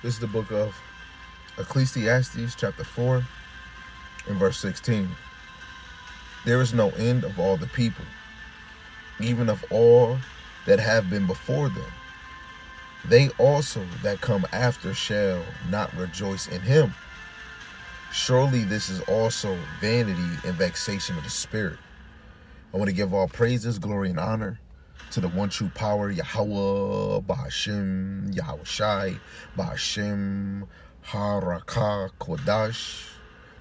This is the book of Ecclesiastes, chapter 4, and verse 16. There is no end of all the people, even of all that have been before them. They also that come after shall not rejoice in him. Surely this is also vanity and vexation of the spirit. I want to give all praises, glory, and honor to the one true power, Yahweh, Bahashim, Yahweh Shai, Bahashim, Harakah, Kodash.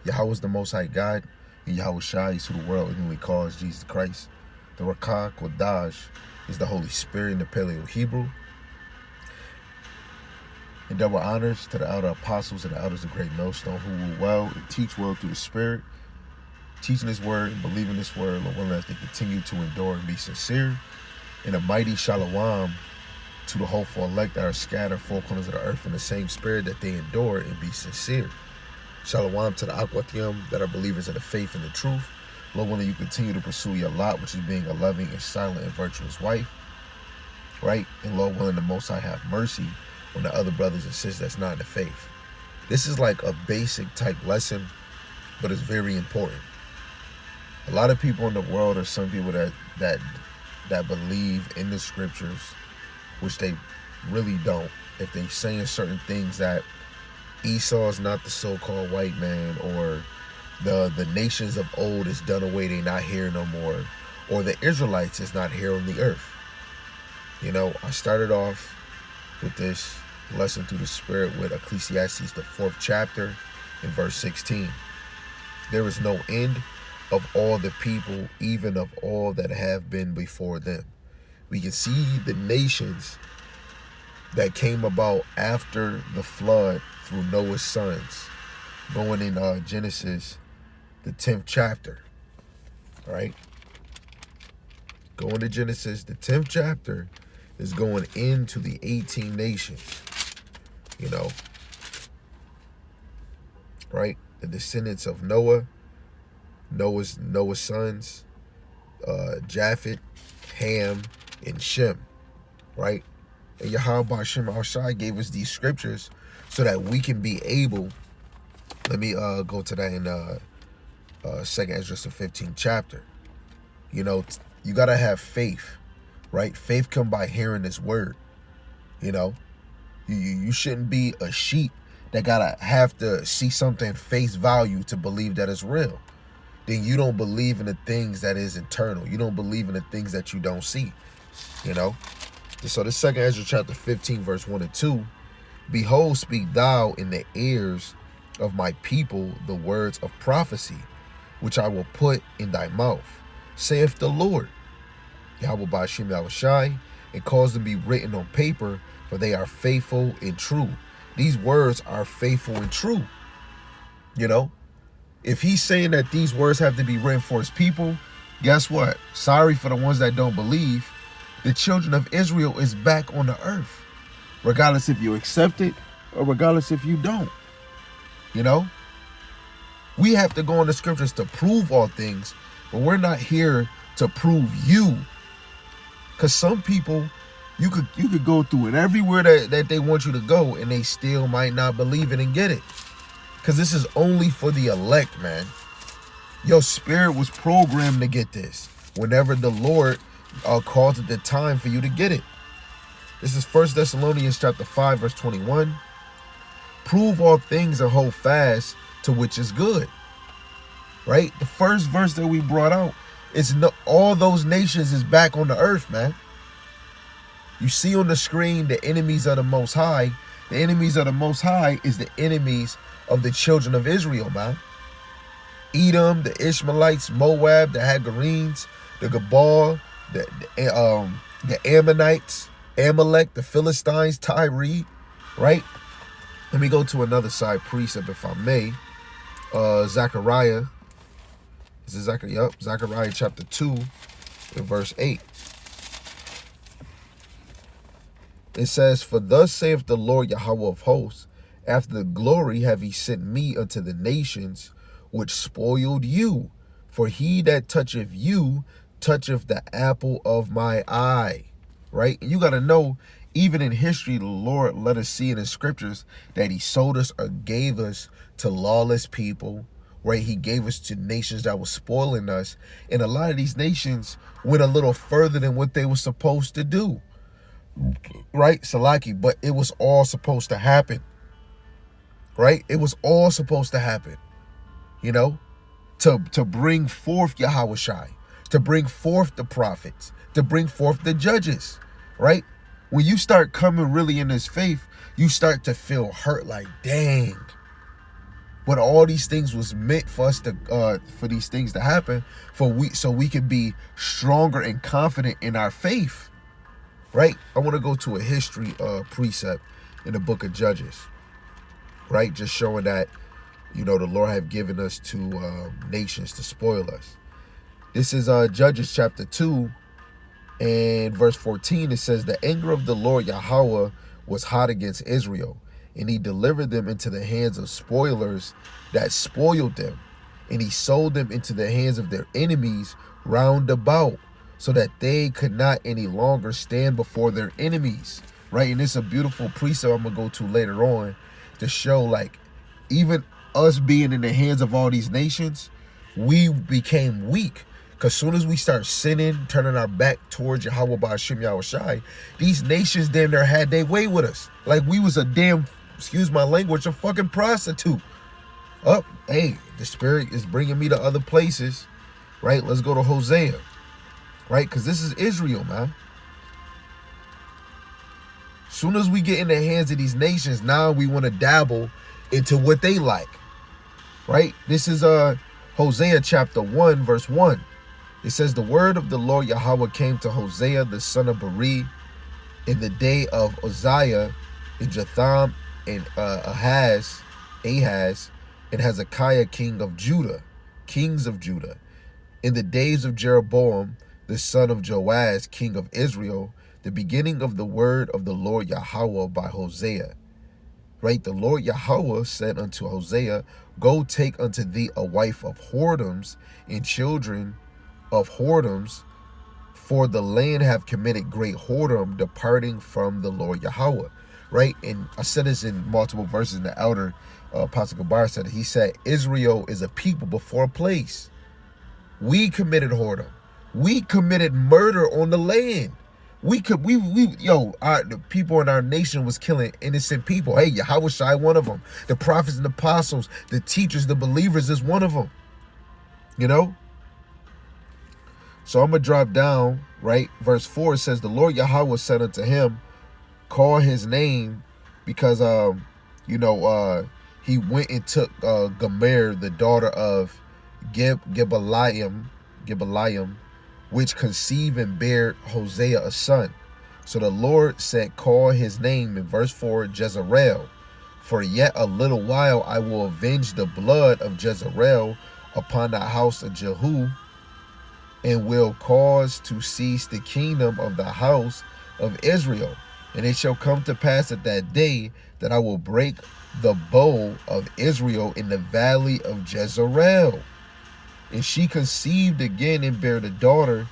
Yahweh is the Most High God, and Yahweh Shai is who the world ignorantly calls Jesus Christ. The Rakah, Kodash is the Holy Spirit in the Paleo Hebrew. And double honors to the elder apostles and the elders of Great Millstone who rule well and teach well through the Spirit, teaching His word and believing His word, Lord willing, as they continue to endure and be sincere. And a mighty shalom to the hopeful elect that are scattered four corners of the earth in the same spirit that they endure and be sincere. Shalom to the Aquatium that are believers in the faith and the truth. Lord willing, you continue to pursue your lot, which is being a loving and silent and virtuous wife. Right? And Lord willing, the Most High have mercy on the other brothers and sisters that's not in the faith. This is like a basic type lesson, but it's very important. A lot of people in the world are some people that believe in the scriptures, which they really don't. If they saying certain things that Esau is not the so-called white man, or the nations of old is done away, they not here no more, or the Israelites is not here on the earth. You know, I started off with this lesson through the Spirit with Ecclesiastes, the 4th chapter, in verse 16. There is no end of all the people, even of all that have been before them. We can see the nations that came about after the flood through Noah's sons, going in Genesis, the 10th chapter, right? Going to Genesis, the 10th chapter is going into the 18 nations, you know, right? The descendants of Noah, Noah's sons, Japheth, Ham, and Shem, right? And Yahweh Hashem Al-Shai gave us these scriptures so that we can be able, let me go to that in 2nd Ezra, the 15th chapter. You know, you got to have faith, right? Faith come by hearing His word, you know. You shouldn't be a sheep that got to have to see something face value to believe that it's real. Then you don't believe in the things that is internal. You don't believe in the things that you don't see, you know. So the 2nd Ezra chapter 15 verse 1 and 2, behold, speak thou in the ears of my people the words of prophecy, which I will put in thy mouth, saith the Lord. Yahweh Ba'ashim Yahweh Shai, and cause them to be written on paper, for they are faithful and true. These words are faithful and true, you know. If he's saying that these words have to be written for his people, guess what? Sorry for the ones that don't believe. The children of Israel is back on the earth, regardless if you accept it or regardless if you don't. You know, we have to go in the scriptures to prove all things, but we're not here to prove you. Because some people, you could go through it everywhere that they want you to go, and they still might not believe it and get it. Because this is only for the elect, man. Your spirit was programmed to get this whenever the Lord calls it the time for you to get it. This is 1 Thessalonians chapter 5, verse 21. Prove all things and hold fast to which is good. Right? The first verse that we brought out is all those nations is back on the earth, man. You see on the screen the enemies of the Most High. The enemies of the Most High is the enemies of the children of Israel, man. Edom, the Ishmaelites, Moab, the Hagarenes, the Gabal, the Ammonites, Amalek, the Philistines, Tyre, right? Let me go to another side precept, if I may. Zechariah. Is it Zechariah? Yep, Zechariah chapter 2, and verse 8. It says, for thus saith the Lord Yahweh of hosts, after the glory have he sent me unto the nations which spoiled you. For he that toucheth you toucheth the apple of my eye. Right? And you got to know, Even in history, the Lord let us see in the scriptures that he sold us or gave us to lawless people, right? He gave us to nations that were spoiling us. And a lot of these nations went a little further than what they were supposed to do, right? Salaki, but it was all supposed to happen, right? It was all supposed to happen, you know, to bring forth Yahushai, to bring forth the prophets, to bring forth the judges, right? When you start coming really in this faith, you start to feel hurt like, dang. But all these things was meant for us to, for these things to happen, so we can be stronger and confident in our faith, right? I want to go to a history precept in the book of Judges, right? Just showing that, you know, the Lord have given us to nations to spoil us. This is Judges chapter 2. And verse 14, it says, the anger of the Lord Yahweh was hot against Israel, and he delivered them into the hands of spoilers that spoiled them, and he sold them into the hands of their enemies round about, so that they could not any longer stand before their enemies, right? And it's a beautiful precept I'm going to go to later on to show, like, even us being in the hands of all these nations, we became weak. Because soon as we start sinning, turning our back towards Yahweh Ba'ashim Yahushai, these nations damn near had their way with us. Like we was a damn, excuse my language, a fucking prostitute. Hey, the Spirit is bringing me to other places, right? Let's go to Hosea, right? Because this is Israel, man. Soon as we get in the hands of these nations, now we want to dabble into what they like, right? This is Hosea chapter 1, verse 1. It says, the word of the Lord Yahweh came to Hosea, the son of Beri, in the day of Uzziah, and Jotham, and Ahaz, and Hezekiah, kings of Judah, in the days of Jeroboam, the son of Joash, king of Israel, the beginning of the word of the Lord Yahweh by Hosea. Right? The Lord Yahweh said unto Hosea, go take unto thee a wife of whoredoms and children of whoredoms, for the land have committed great whoredom, departing from the Lord Yahweh. Right? And I said this in multiple verses. In the elder Apostle Gabar said it. He said, Israel is a people before a place. We committed whoredom. We committed murder on the land. The people in our nation was killing innocent people. Hey, Yahushai, one of them. The prophets and apostles, the teachers, the believers is one of them. You know? So I'm going to drop down, right? Verse 4 says, the Lord Yahweh said unto him, call his name, because, he went and took Gomer, the daughter of Gibaliam, which conceived and bare Hosea a son. So the Lord said, call his name, in verse 4, Jezreel. For yet a little while I will avenge the blood of Jezreel upon the house of Jehu, and will cause to cease the kingdom of the house of Israel. And it shall come to pass at that day that I will break the bow of Israel in the valley of Jezreel. And she conceived again and bare the daughter.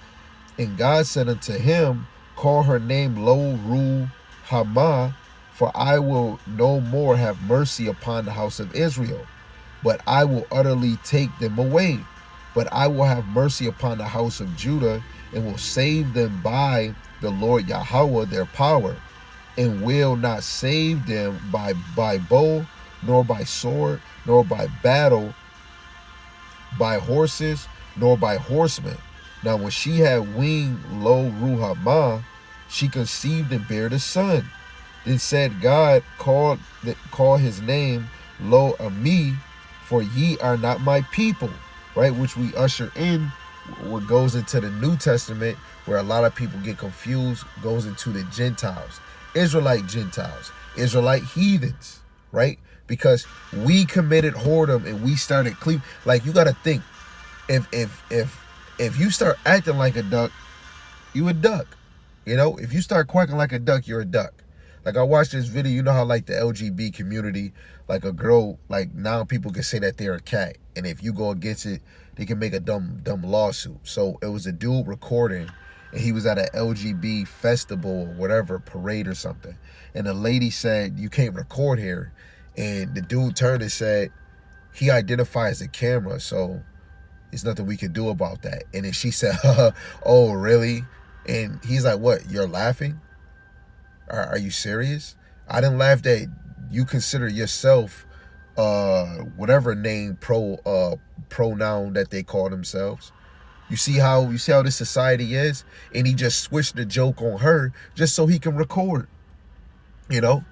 And God said unto him, call her name Lo-Ruhamah, for I will no more have mercy upon the house of Israel, but I will utterly take them away. But I will have mercy upon the house of Judah, and will save them by the Lord Yahweh their power, and will not save them by bow, nor by sword, nor by battle, by horses, nor by horsemen. Now when she had weaned Lo-Ruhamah, she conceived and bare a son. Then said God, call his name Lo-Ami, for ye are not my people. Right, which we usher in what goes into the New Testament, where a lot of people get confused, goes into the Gentiles, Israelite Gentiles, Israelite heathens, right? Because we committed whoredom and we started clean. Like, you got to think, if you start acting like a duck, you a duck. You know, if you start quacking like a duck, you're a duck. Like, I watched this video, you know how, like, the LGBT community, like, a girl, like, now people can say that they're a cat. And if you go against it, they can make a dumb lawsuit. So it was a dude recording, and he was at an LGB festival or whatever, parade or something. And the lady said, "You can't record here." And the dude turned and said, "He identifies the camera, so there's nothing we can do about that." And then she said, "Oh, really?" And he's like, "What? You're laughing? Are you serious? I didn't laugh that you consider yourself whatever name pronoun that they call themselves. You see how this society is?" And he just switched the joke on her just so he can record. You know?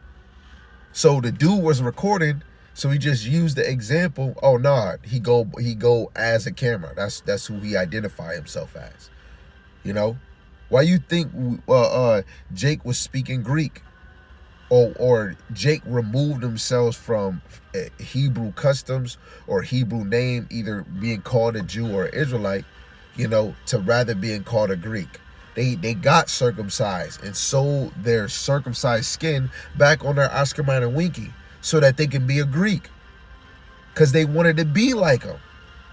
So the dude was recording, so he just used the example. Oh nah, he go as a camera. That's who he identify himself as. You know? Why you think Jake was speaking Greek? Or Jake removed themselves from Hebrew customs or Hebrew name, either being called a Jew or Israelite, to rather being called a Greek. They got circumcised and sold their circumcised skin back on their Oscar Mayer and Winky so that they can be a Greek. Because they wanted to be like them.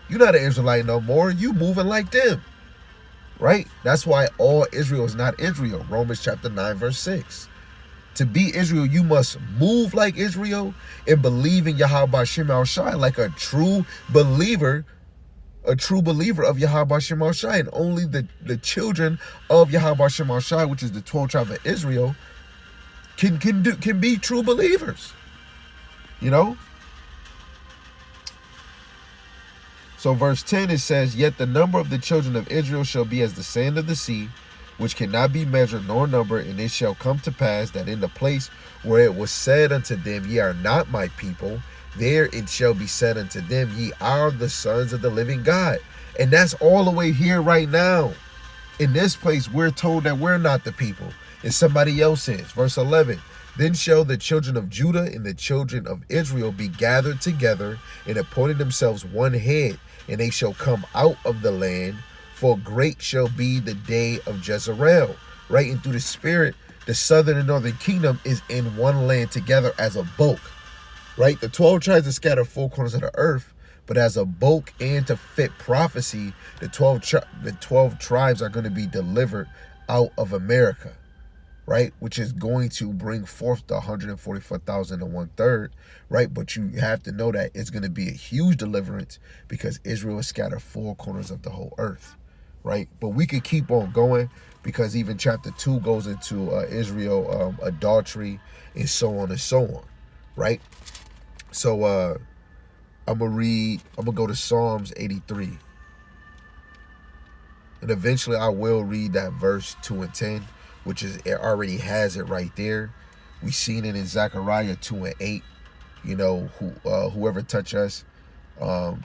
You're not an Israelite no more. You moving like them. Right? That's why all Israel is not Israel. Romans chapter 9, verse 6. To be Israel, you must move like Israel and believe in Yahweh Shem Al Shai like a true believer of Yahweh Shem Al Shai. And only the children of Yahweh Shem Al Shai, which is the 12 tribes of Israel, can be true believers. So verse 10, it says, "Yet the number of the children of Israel shall be as the sand of the sea, which cannot be measured nor numbered. And it shall come to pass that in the place where it was said unto them, Ye are not my people, there it shall be said unto them, Ye are the sons of the living God." And that's all the way here right now. In this place, we're told that we're not the people, and somebody else is. Verse 11, "Then shall the children of Judah and the children of Israel be gathered together and appointed themselves one head, and they shall come out of the land. For great shall be the day of Jezreel." Right? And through the Spirit, the southern and northern kingdom is in one land together as a bulk. Right? The 12 tribes are scattered 4 corners of the earth, but as a bulk and to fit prophecy, the 12 tribes are going to be delivered out of America. Right? Which is going to bring forth the 144,000 and 1/3. Right? But you have to know that it's going to be a huge deliverance because Israel is scattered 4 corners of the whole earth. Right? But we could keep on going because even chapter 2 goes into Israel, adultery, and so on and so on. Right? So I'm going to go to Psalms 83. And eventually I will read that verse 2 and 10, which is, it already has it right there. We seen it in Zechariah 2 and 8. Whoever touch us,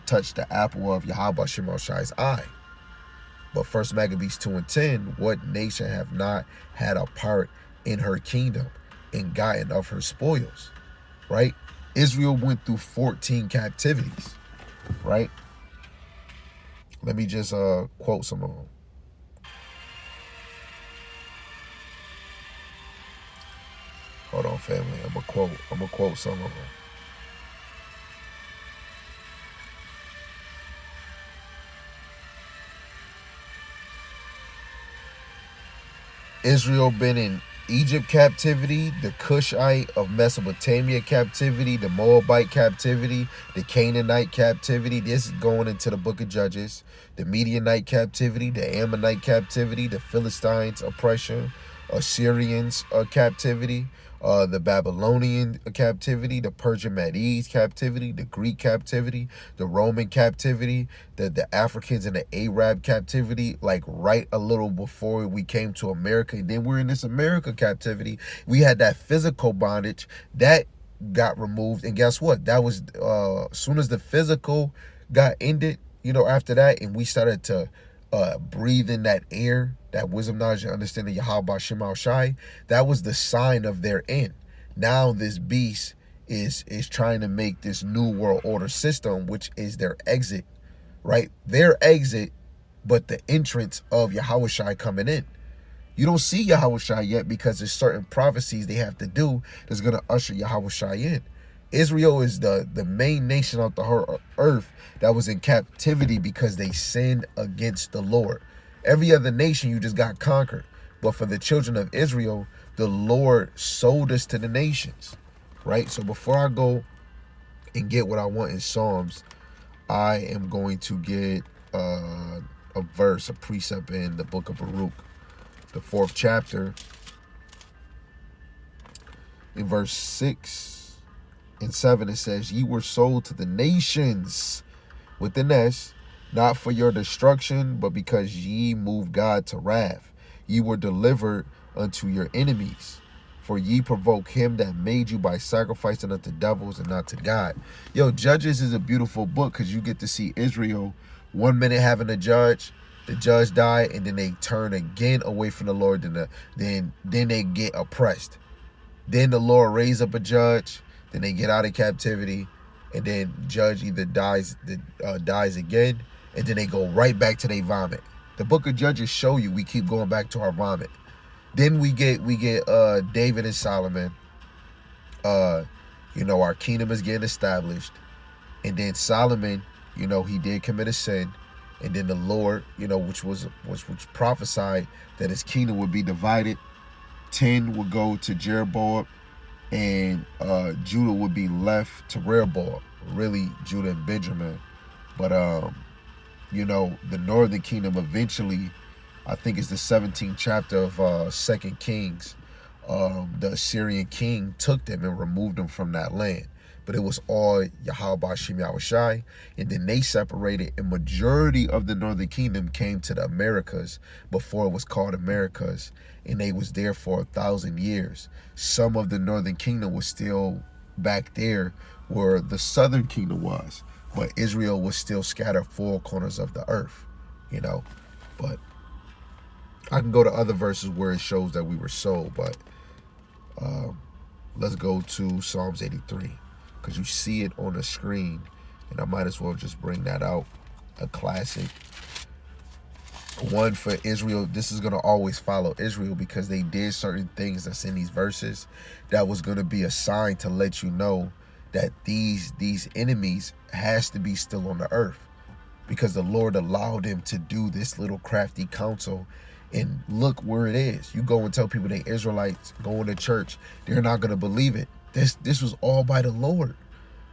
touch the apple of Yahweh Shem Al Shai's eye. But 1 Maccabees 2 and 10, "What nation have not had a part in her kingdom and gotten of her spoils?" Right? Israel went through 14 captivities. Right? Let me just quote some of them. Hold on, family. I'm gonna quote some of them. Israel been in Egypt captivity, the Cushite of Mesopotamia captivity, the Moabite captivity, the Canaanite captivity. This is going into the book of Judges. The Midianite captivity, the Ammonite captivity, the Philistines oppression, Assyrians captivity, the Babylonian captivity, the Persian Medes captivity, the Greek captivity, the Roman captivity, the Africans and the Arab captivity, like right a little before we came to America. And then we're in this America captivity. We had that physical bondage that got removed. And guess what? That was as soon as the physical got ended, after that, and we started to breathe in that air, that wisdom, knowledge, and understanding Yahweh Shem Al Shai, that was the sign of their end. Now this beast is trying to make this new world order system, which is their exit, right? Their exit, but the entrance of Yahweh Shai coming in. You don't see Yahweh Shai yet because there's certain prophecies they have to do that's going to usher Yahweh Shai in. Israel is the main nation of the whole earth that was in captivity because they sinned against the Lord. Every other nation, you just got conquered. But for the children of Israel, the Lord sold us to the nations, right? So before I go and get what I want in Psalms, I am going to get a verse, a precept in the book of Baruch, the 4th chapter, in verse 6 and 7. It says, "Ye were sold to the nations," with an S, "not for your destruction, but because ye moved God to wrath. Ye were delivered unto your enemies. For ye provoke him that made you by sacrificing unto devils and not to God." Yo, Judges is a beautiful book because you get to see Israel 1 minute having a judge, the judge die, and then they turn again away from the Lord, then they get oppressed. Then the Lord raise up a judge, then they get out of captivity, and then judge either dies again, and then they go right back to their vomit. The book of Judges show you we keep going back to our vomit. Then we get David and Solomon. Our kingdom is getting established. And then Solomon, he did commit a sin. And then the Lord, which prophesied that his kingdom would be divided. 10 would go to Jeroboam, and Judah would be left to Rehoboam. Really, Judah and Benjamin. But the northern kingdom eventually, I think it's the 17th chapter of 2 Kings, the Assyrian king took them and removed them from that land. But it was all Yahweh Ba'Shem Yahushai, and then they separated, and majority of the northern kingdom came to the Americas before it was called Americas, and they was there for 1,000 years. Some of the northern kingdom was still back there where the southern kingdom was, but Israel was still scattered 4 corners of the earth, But I can go to other verses where it shows that we were sold, but let's go to Psalms 83, because you see it on the screen, and I might as well just bring that out. A classic. One for Israel. This is going to always follow Israel because they did certain things that's in these verses that was going to be a sign to let you know that these enemies has to be still on the earth, because the Lord allowed them to do this little crafty counsel. And look where it is. You go and tell people they Israelites going to church, they're not going to believe it. This was all by the Lord,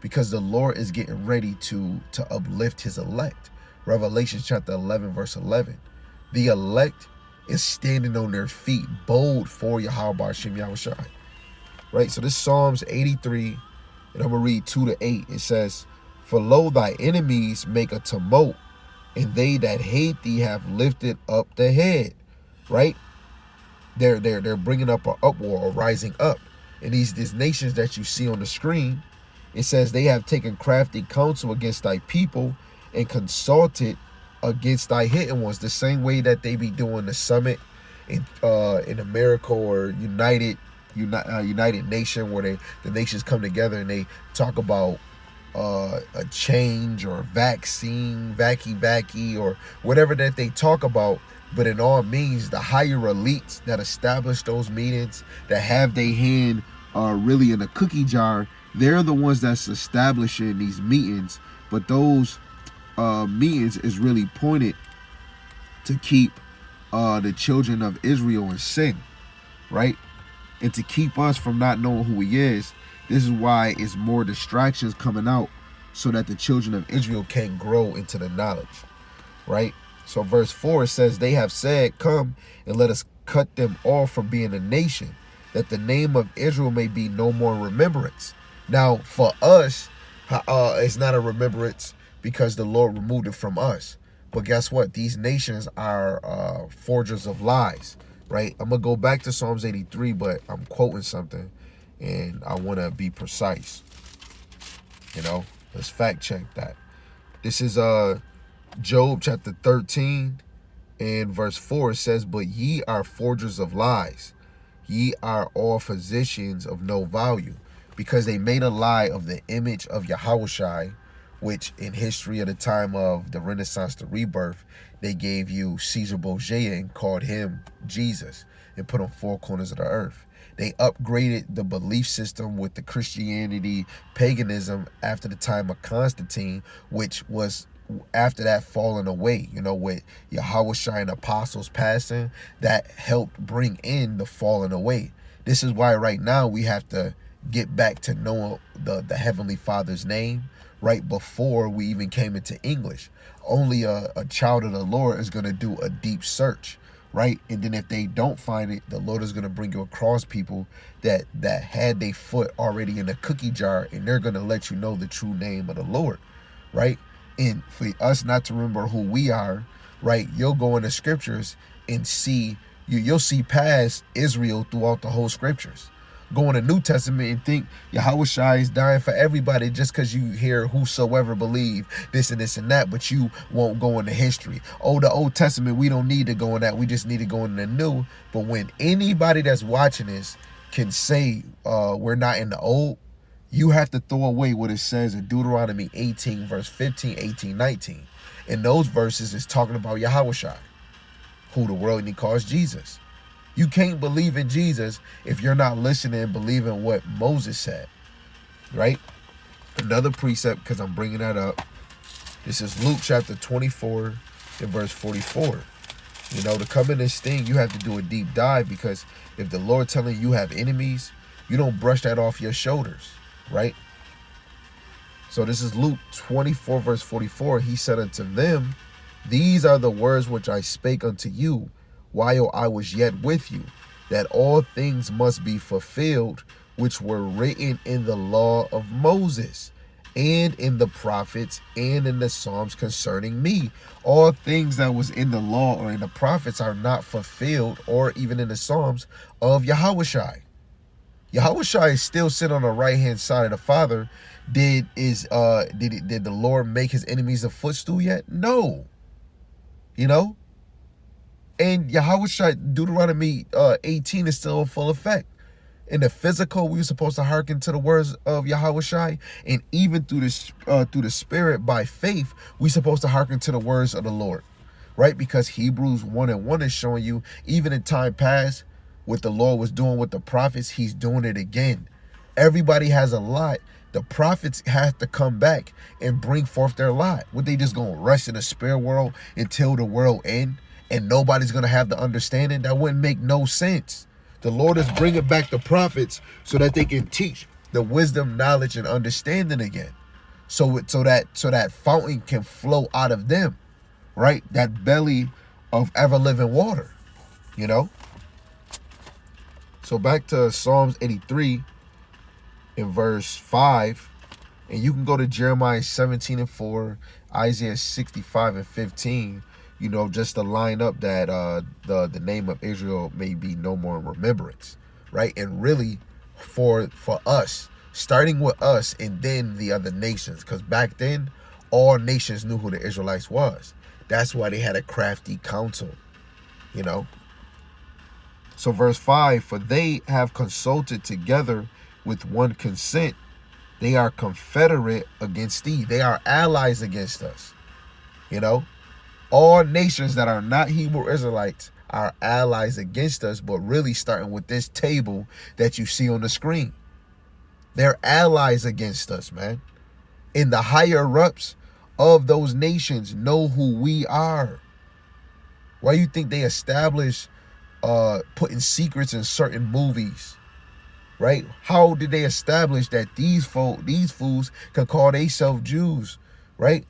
because the Lord is getting ready to uplift his elect. Revelation chapter 11, verse 11. The elect is standing on their feet, bold for Yahweh Ba'Shem Yahushai. Right? So this Psalms 83, and I'm going to read 2-8. It says, "For lo, thy enemies make a tumult, and they that hate thee have lifted up the head." Right? They're bringing up an uproar or rising up. And these nations that you see on the screen, it says they have taken crafty counsel against thy people and consulted against thy hidden ones. The same way that they be doing the summit in America or United Nation, where the nations come together and they talk about a change or vaccine, vacky, or whatever that they talk about. But in all means, the higher elites that establish those meetings, that have their hand really in a cookie jar, they're the ones that's establishing these meetings. But those meetings is really pointed to keep the children of Israel in sin, right? And to keep us from not knowing who he is. This is why it's more distractions coming out, so that the children of Israel can't grow into the knowledge, right? So verse 4, it says, "They have said, come and let us cut them off from being a nation, that the name of Israel may be no more in remembrance." Now, for us, it's not a remembrance because the Lord removed it from us. But guess what? These nations are forgers of lies, right? I'm going to go back to Psalms 83, but I'm quoting something, and I want to be precise. Let's fact check that. This is Job chapter 13 and verse 4. It says, "But ye are forgers of lies. Ye are all physicians of no value, because they made a lie of the image of Yahushai," which in history at the time of the Renaissance, the rebirth, they gave you Caesar Borgia and called him Jesus and put on 4 corners of the earth. They upgraded the belief system with the Christianity, paganism after the time of Constantine, which was after that falling away, with Yahushua and apostles passing, that helped bring in the falling away. This is why right now we have to get back to knowing the Heavenly Father's name right before we even came into English. Only a child of the Lord is going to do a deep search, right? And then if they don't find it, the Lord is going to bring you across people that had their foot already in a cookie jar, and they're going to let you know the true name of the Lord, right? And for us not to remember who we are, right, you'll go in the scriptures and see, you'll see past Israel throughout the whole scriptures. Go in the New Testament and think Yahushua is dying for everybody just because you hear whosoever believe this and this and that, but you won't go into history. Oh, the Old Testament, we don't need to go in that. We just need to go in the New. But when anybody that's watching this can say we're not in the Old, you have to throw away what it says in Deuteronomy 18, verse 15, 18, 19. In those verses, it's talking about Yahushua, who the world calls Jesus. You can't believe in Jesus if you're not listening and believing what Moses said, right? Another precept, because I'm bringing that up. This is Luke chapter 24 and verse 44. To come in this thing, you have to do a deep dive, because if the Lord telling you have enemies, you don't brush that off your shoulders, right? So this is Luke 24 verse 44. He said unto them, these are the words which I spake unto you while I was yet with you, that all things must be fulfilled which were written in the law of Moses, and in the prophets, and in the Psalms concerning me. All things that was in the law or in the prophets are not fulfilled, or even in the Psalms, of Yahushua. Yahushua is still sitting on the right hand side of the Father. Did the Lord make his enemies a footstool yet? No. And Yahushua, Deuteronomy 18 is still in full effect. In the physical, we were supposed to hearken to the words of Yahushua, and even through the Spirit by faith, we're supposed to hearken to the words of the Lord, right? Because Hebrews 1:1 is showing you, even in time past, what the Lord was doing with the prophets, he's doing it again. Everybody has a lot. The prophets have to come back and bring forth their lot. What, they just gonna rest in the spirit world until the world end, and nobody's gonna have the understanding? That wouldn't make no sense. The Lord is bringing back the prophets so that they can teach the wisdom, knowledge, and understanding again. So that fountain can flow out of them, right? That belly of ever-living water, So back to Psalms 83 in verse 5. And you can go to Jeremiah 17:4, Isaiah 65:15, just to line up that the name of Israel may be no more in remembrance, right? And really for us, starting with us and then the other nations, because back then all nations knew who the Israelites was. That's why they had a crafty council, So verse 5, for they have consulted together with one consent. They are confederate against thee. They are allies against us. All nations that are not Hebrew Israelites are allies against us, but really starting with this table that you see on the screen. They're allies against us, man. And the higher-ups of those nations know who we are. Why do you think they established putting secrets in certain movies? Right? How did they establish that these fools can call themselves Jews? Right?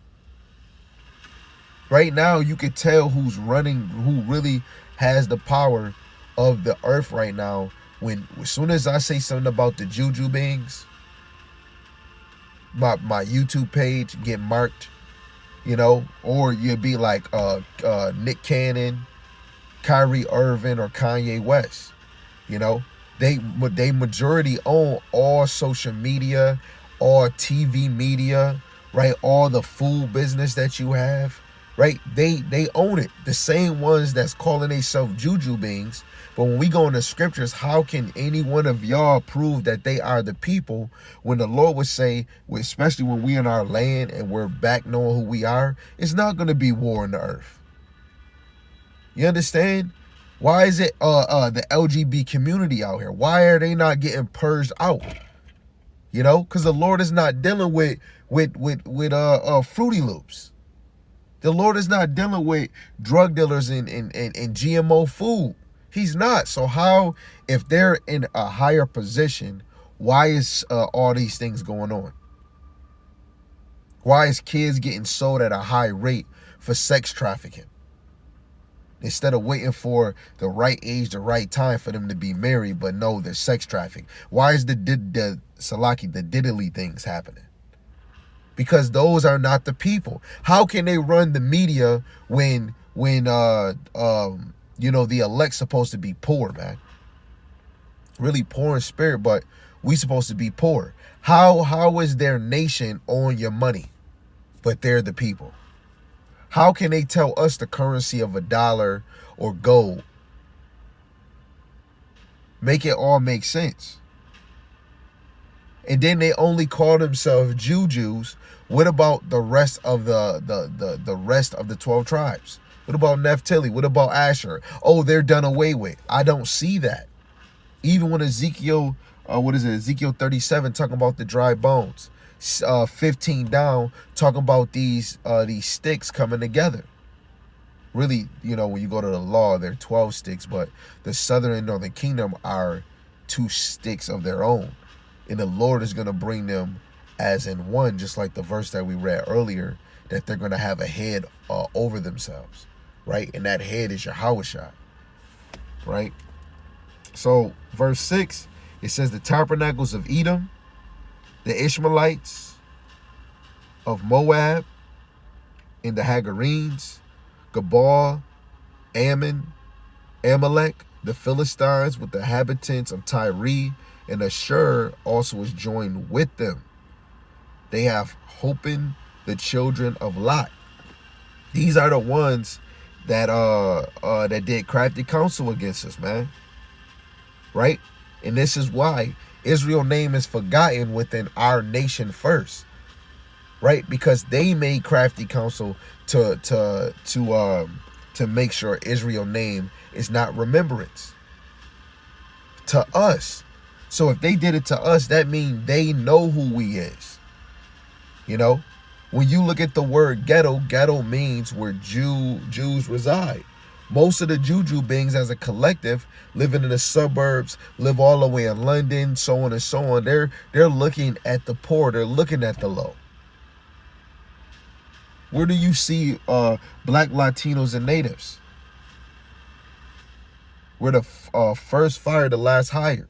Right now, you can tell who's running, who really has the power of the earth right now. As soon as I say something about the Juju beings, my YouTube page get marked, or you'd be like Nick Cannon, Kyrie Irving, or Kanye West. They majority own all social media, all TV media, right? All the food business that you have, right? They own it. The same ones that's calling themselves Juju beings. But when we go in the scriptures, how can any one of y'all prove that they are the people when the Lord would say, especially when we in our land and we're back knowing who we are, it's not going to be war in the earth. You understand? Why is it the LGBT community out here? Why are they not getting purged out? Because the Lord is not dealing with Fruity Loops. The Lord is not dealing with drug dealers and GMO food. He's not. So how, if they're in a higher position, why is all these things going on? Why is kids getting sold at a high rate for sex trafficking? Instead of waiting for the right age, the right time for them to be married, but no, they're sex trafficking. Why is the diddly things happening? Because those are not the people. How can they run the media when the elect's supposed to be poor, man? Really poor in spirit, but we supposed to be poor. How is their nation on your money, but they're the people? How can they tell us the currency of $1 or gold? Make it all make sense. And then they only call themselves Jews. What about the rest of the rest of the 12 tribes? What about Naphtali? What about Asher? Oh, they're done away with. I don't see that. Even when Ezekiel 37 talking about the dry bones. 15 down talking about these sticks coming together. Really, when you go to the law, they're 12 sticks, but the southern and northern kingdom are 2 sticks of their own. And the Lord is going to bring them as in one, just like the verse that we read earlier, that they're going to have a head over themselves, right? And that head is Yahushua, right? So verse 6, it says the tabernacles of Edom, the Ishmaelites of Moab, and the Hagarenes, Gabal, Ammon, Amalek, the Philistines with the inhabitants of Tyre, and Ashur also is joined with them. They have Hopen, the children of Lot. These are the ones that that did crafty counsel against us, man. Right? And this is why Israel's name is forgotten within our nation first. Right? Because they made crafty counsel to make sure Israel's name is not remembrance to us. So if they did it to us, that means they know who we is. When you look at the word ghetto, ghetto means where Jews reside. Most of the Juju beings as a collective living in the suburbs, live all the way in London, so on and so on. They're looking at the poor. They're looking at the low. Where do you see black Latinos and natives? We're the first fired, the last hired.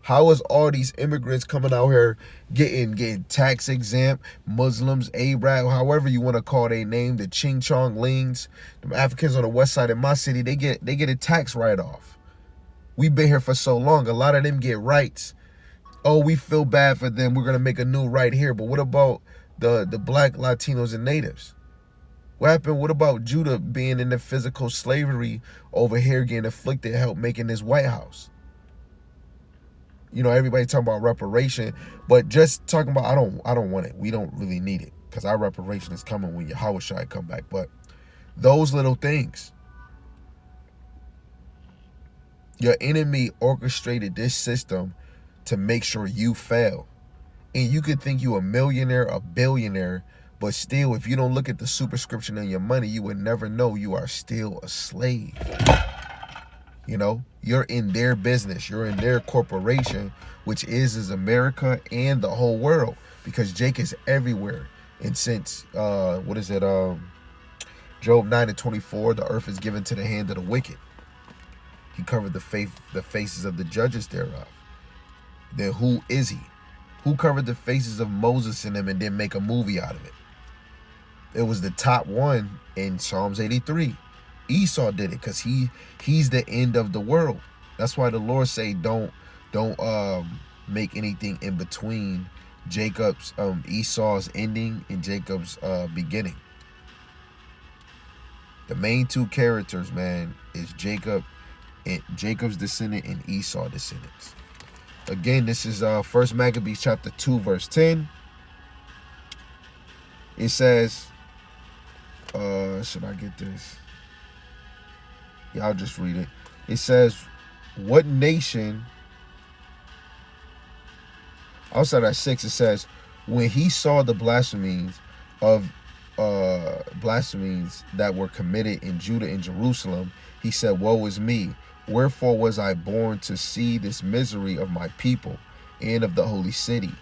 How is all these immigrants coming out here getting tax exempt, Muslims, Arab, however you want to call their name, the Ching Chong Lings, the Africans on the west side of my city, they get a tax write-off. We've been here for so long. A lot of them get rights. Oh, we feel bad for them. We're going to make a new right here. But what about the black Latinos and natives? What happened? What about Judah being in the physical slavery over here getting afflicted, help making this White House? Everybody talking about reparation, but just talking about, I don't want it. We don't really need it because our reparation is coming when Yahushua come back. But those little things, your enemy orchestrated this system to make sure you fail. And you could think you a millionaire, a billionaire, but still, if you don't look at the superscription on your money, you would never know you are still a slave. You're in their business. You're in their corporation, which is America and the whole world, because Jake is everywhere. And since, Job 9:24, the earth is given to the hand of the wicked. He covered the faces of the judges thereof. Then who is he? Who covered the faces of Moses and them and didn't make a movie out of it? It was the top one in Psalms 83. Esau did it because he's the end of the world. That's why the Lord say don't make anything in between Esau's ending and Jacob's beginning. The main 2 characters, man, is Jacob's descendant and Esau descendants. Again, this is 1 Maccabees chapter 2, verse 10. It says, should I get this? Yeah, I'll just read it. It says, what nation, outside at 6, it says, when he saw the blasphemies of blasphemies that were committed in Judah and Jerusalem, he said, "Woe is me! Wherefore was I born to see this misery of my people and of the holy city,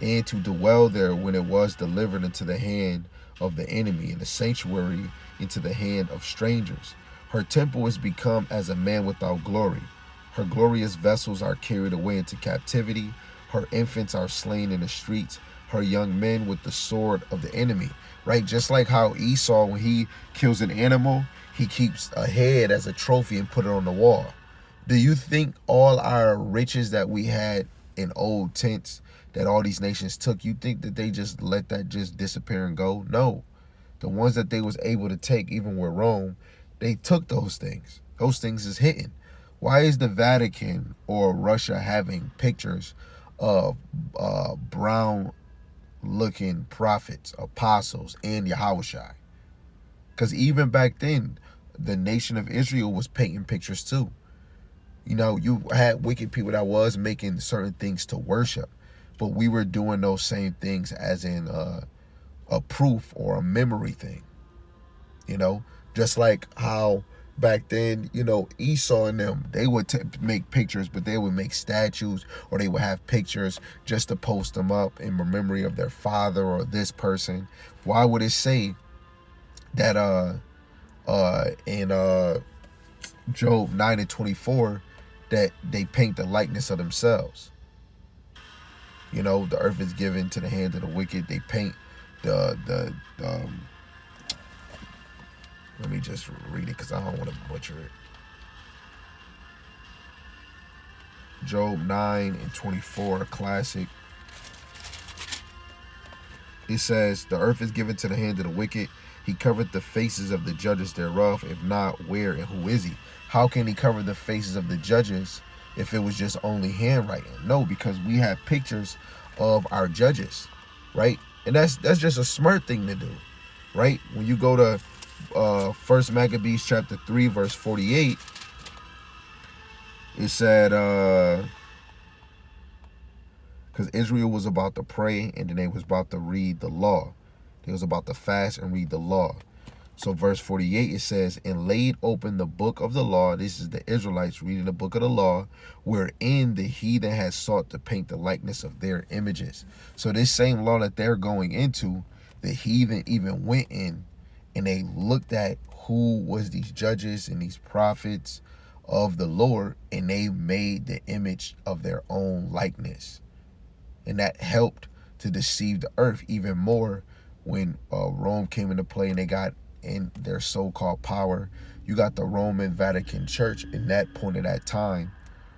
and to dwell there when it was delivered into the hand of the enemy, and the sanctuary into the hand of strangers. Her temple is become as a man without glory. Her glorious vessels are carried away into captivity. Her infants are slain in the streets. Her young men with the sword of the enemy." Right? Just like how Esau, when he kills an animal, he keeps a head as a trophy and put it on the wall. Do you think all our riches that we had in old tents that all these nations took, you think that they just let that just disappear and go? No. The ones that they was able to take, even with Rome, they took those things. Those things is hidden. Why is the Vatican or Russia having pictures of brown-looking prophets, apostles, and Yahushua? Because even back then, the nation of Israel was painting pictures too. You know, you had wicked people that was making certain things to worship, but we were doing those same things as in a proof or a memory thing. You know, just like how back then, you know, Esau and them, they would make pictures, but they would make statues, or they would have pictures just to post them up in memory of their father or this person. Why would it say that in Job 9:24 that they paint the likeness of themselves? You know, the earth is given to the hand of the wicked. They paint the let me just read it because I don't want to butcher it. Job 9:24, classic. It says, "The earth is given to the hand of the wicked. He covered the faces of the judges thereof. If not, where and who is he?" How can he cover the faces of the judges if it was just only handwriting? No, because we have pictures of our judges, right? And that's just a smart thing to do, right? When you go to 1 Maccabees chapter 3, verse 48, it said, because Israel was about to pray, and then they was about to read the law. They was about to fast and read the law. So verse 48, it says, "And laid open the book of the law." This is the Israelites reading the book of the law, "wherein the heathen has sought to paint the likeness of their images." So this same law that they're going into, the heathen even went in and they looked at who was these judges and these prophets of the Lord, and they made the image of their own likeness. And that helped to deceive the earth even more when Rome came into play and they got in their so-called power. You got the Roman Vatican Church in that point of that time,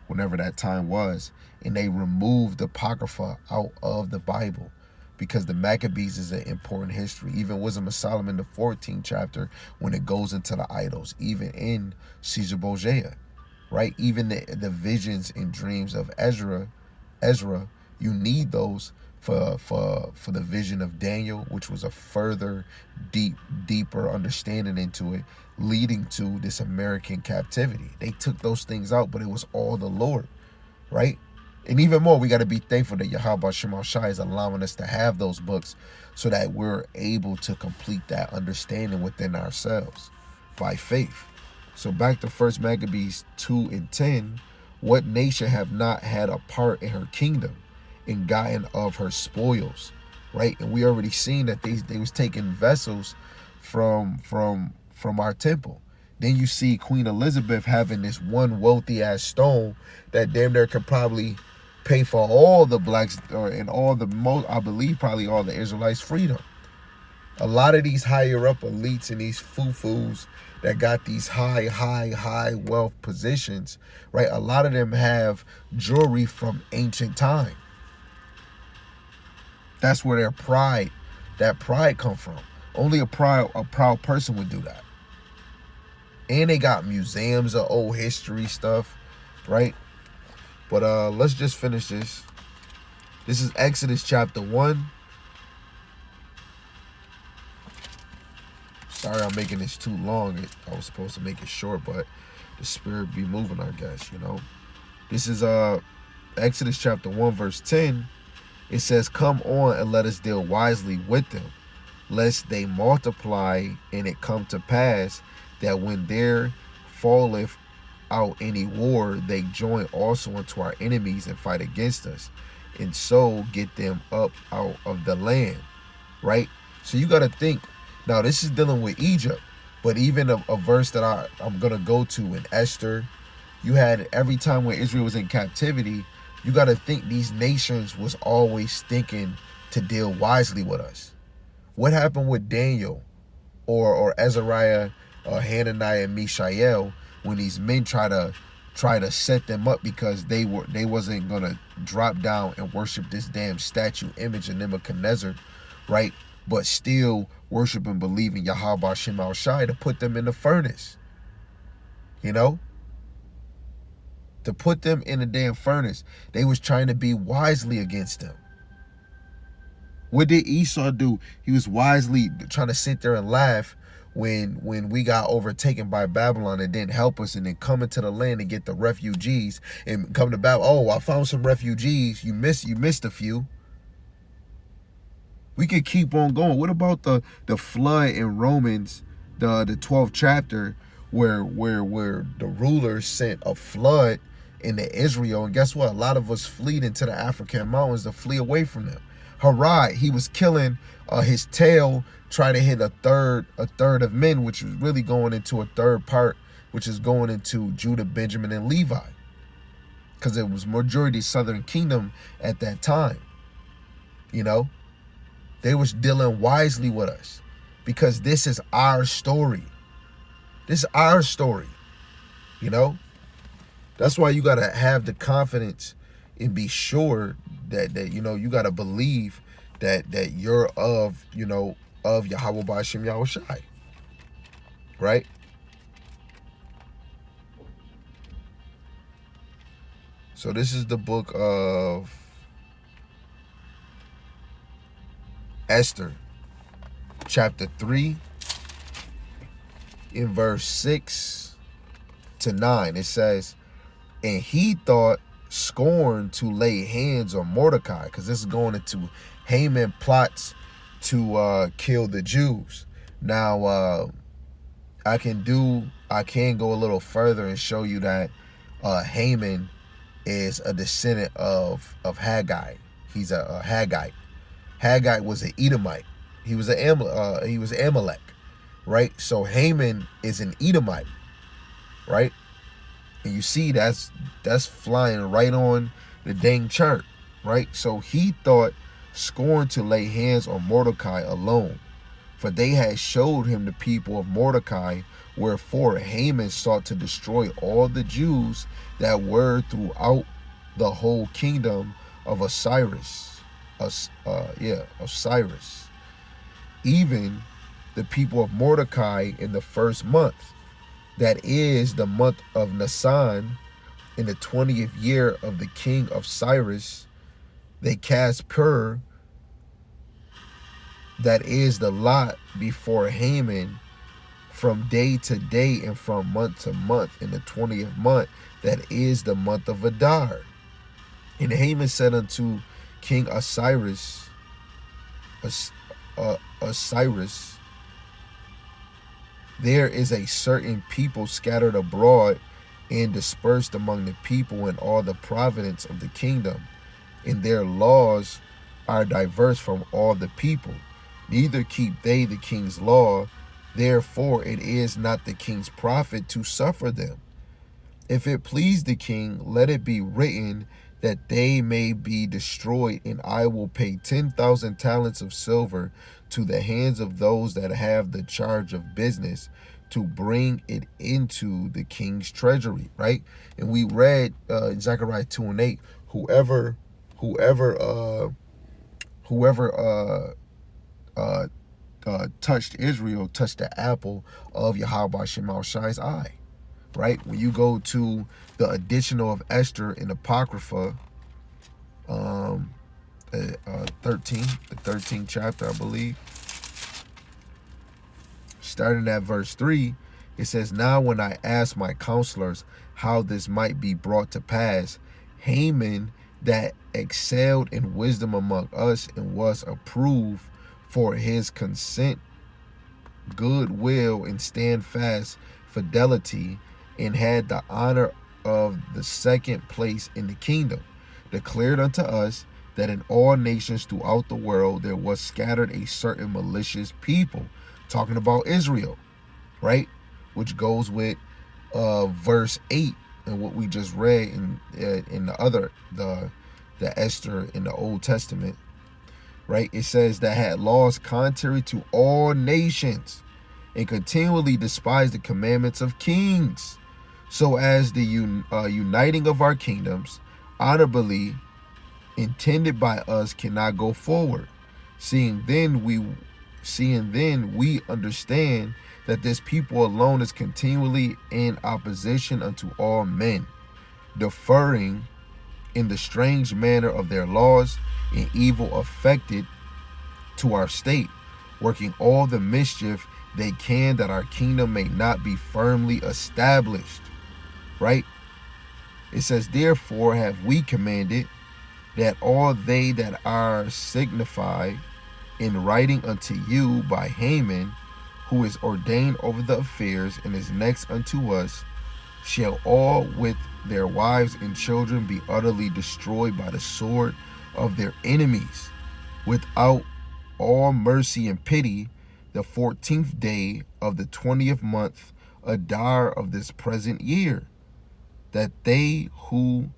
whenever that time was, and they removed the Apocrypha out of the Bible because the Maccabees is an important history. Even Wisdom of Solomon, the 14th chapter, when it goes into the idols, even in Caesar Borgia, right? Even the visions and dreams of Ezra, you need those for the vision of Daniel, which was a further deeper understanding into it, leading to this American captivity. They took those things out, but it was all the Lord, right? And even more, we got to be thankful that Yahweh Shema Shai is allowing us to have those books so that we're able to complete that understanding within ourselves by faith. So back to 1 Maccabees 2:10, "What nation have not had a part in her kingdom and gotten of her spoils?" Right? And we already seen that they was taking vessels from our temple. Then you see Queen Elizabeth having this one wealthy ass stone that damn near could probably pay for all the blacks and all the most, I believe probably all the Israelites' freedom. A lot of these higher up elites and these foo-foos that got these high wealth positions, right? A lot of them have jewelry from ancient time. That's where that pride come from. Only a proud person would do that. And they got museums of old history stuff, right? But let's just finish this. This is Exodus chapter 1. Sorry I'm making this too long. I was supposed to make it short, but the spirit be moving, I guess, you know. This is Exodus chapter 1, verse 10. It says, "Come on and let us deal wisely with them. lest they multiply, and it come to pass that when there falleth out any war, they join also unto our enemies and fight against us, and so get them up out of the land. Right? So you got to think, now this is dealing with Egypt, but even a verse that I'm going to go to in Esther, you had every time when Israel was in captivity, you got to think these nations was always thinking to deal wisely with us. What happened with Daniel or Azariah, Hananiah, and Mishael when these men try to set them up because they wasn't gonna drop down and worship this damn statue image of Nebuchadnezzar, right? But still worship and believe in Yahweh Shem Al Shai, to put them in the furnace. You know? To put them in the damn furnace. They was trying to be wisely against them. What did Esau do? He was wisely trying to sit there and laugh when we got overtaken by Babylon and didn't help us, and then come into the land and get the refugees and come to Babylon. Oh, I found some refugees. You missed a few. We could keep on going. What about the flood in Romans, the 12th chapter, where the rulers sent a flood into Israel, and guess what? A lot of us fled into the African mountains to flee away from them. Harai, he was killing his tail, trying to hit a third of men, which was really going into a third part, which is going into Judah, Benjamin, and Levi, because it was majority Southern Kingdom at that time. You know, they was dealing wisely with us because this is our story. This is our story. You know, that's why you gotta have the confidence and be sure that you know, you gotta believe that you're of, you know, of Yahweh B'Shem Yahweh Shai. Right? So this is the book of Esther, chapter 3, in verse 6 to 9. It says, and he thought scorn to lay hands on Mordecai, because this is going into Haman plots to kill the Jews. Now, I can go a little further and show you that Haman is a descendant of Haggai. He's a Haggite. Haggai was an Edomite. He was Amalek, right? So Haman is an Edomite, right? And you see that's flying right on the dang chart, right? So he thought scorn to lay hands on Mordecai alone, for they had showed him the people of Mordecai, wherefore Haman sought to destroy all the Jews that were throughout the whole kingdom of Osiris, even the people of Mordecai in the first month, that is the month of Nisan, in the 20th year of the king of Cyrus. They cast pur, that is the lot, before Haman from day to day and from month to month, in the 20th month, that is the month of Adar. And Haman said unto King Osiris, there is a certain people scattered abroad and dispersed among the people in all the province of the kingdom, and their laws are diverse from all the people. Neither keep they the king's law, therefore it is not the king's profit to suffer them. If it please the king, let it be written that they may be destroyed, and I will pay 10,000 talents of silver to the hands of those that have the charge of business, to bring it into the king's treasury. Right? And we read Zechariah 2:8, whoever touched Israel touched the apple of Yahweh Shema Shai's eye. Right? When you go to the additional of Esther in Apocrypha, 13th chapter, I believe, starting at verse 3, it says, now when I asked my counselors how this might be brought to pass, Haman, that excelled in wisdom among us and was approved for his consent, goodwill, and steadfast fidelity, and had the honor of the second place in the kingdom, declared unto us that in all nations throughout the world there was scattered a certain malicious people, talking about Israel, right? Which goes with verse 8 and what we just read in the Esther in the Old Testament, right? It says that had laws contrary to all nations and continually despised the commandments of kings, so as the uniting of our kingdoms honorably intended by us cannot go forward, seeing then we understand that this people alone is continually in opposition unto all men, deferring in the strange manner of their laws and evil affected to our state, working all the mischief they can that our kingdom may not be firmly established. Right? It says, therefore have we commanded that all they that are signified in writing unto you by Haman, who is ordained over the affairs and is next unto us, shall all with their wives and children be utterly destroyed by the sword of their enemies, without all mercy and pity, the 14th day of the 20th month, Adar of this present year, that they who